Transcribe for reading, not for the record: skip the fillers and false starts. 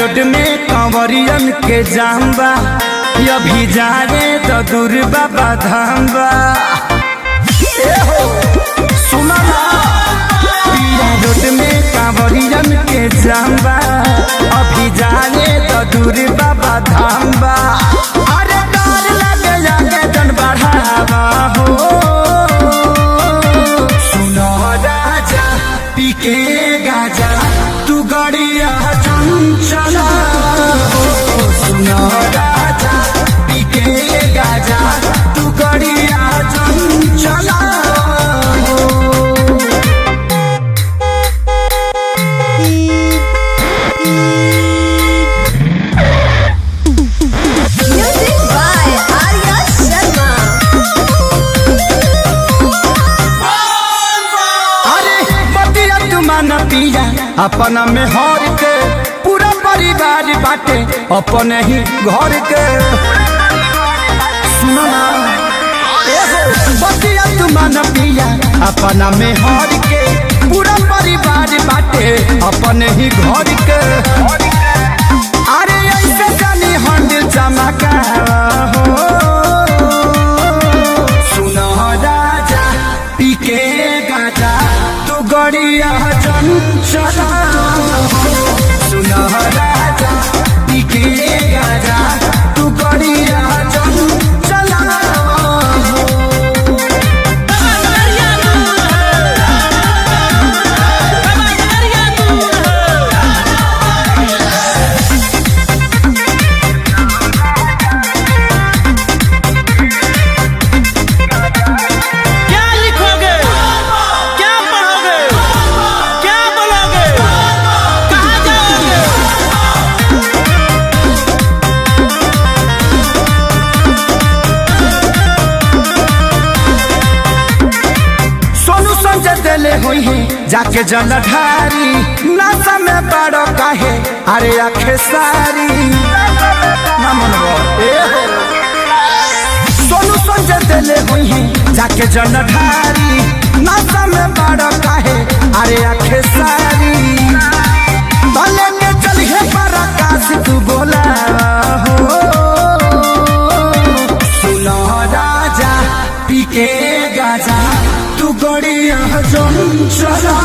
Road में कंवरियन के जाम्बा अभी जाए तो दूर बाबा धाम्बा सुना पिया रोड में कंवरियन के जाम्बा अभी जाए तो दूर बाबा धाम्बा अरे डर लगे जाके जन बढ़ावा हो सुनो राजा पीके गाजा तू गड़िया चंचला सुनो राजा पीके गाजा तू गड़िया Chanchala Music by Arya Sharma. अरे बतिया तुमान पिया अपना में हर के पूरा परिवार बाटे अपने ही घर के सुनो ना बतिया तुमान पिया अपना में हर के पूरा परिवार बाटे अपने ही घर के अरे ऐसे जानी हंड चमका हो सुनो राजा पीके गाजा तू गड़िया चंचला सुनो राजा पीके गाजा तू गड़िया चंचला क्या लिखोगे, क्या पढ़ोगे, क्या बोलोगे, कहाँ जाओगे? सोनू संजय दिले हुई है जाके जलधारी नशा में बड़ो काहे अरे आखे सारी ना मनवा सोनू संजय दिले हुई है जाके जलधारी नशा में बड़ो काहे अरे आखे सारी भले के चलिए पर आकाश तू बोला हो सुनो राजा पीके गाजा तू गड़िया चंचला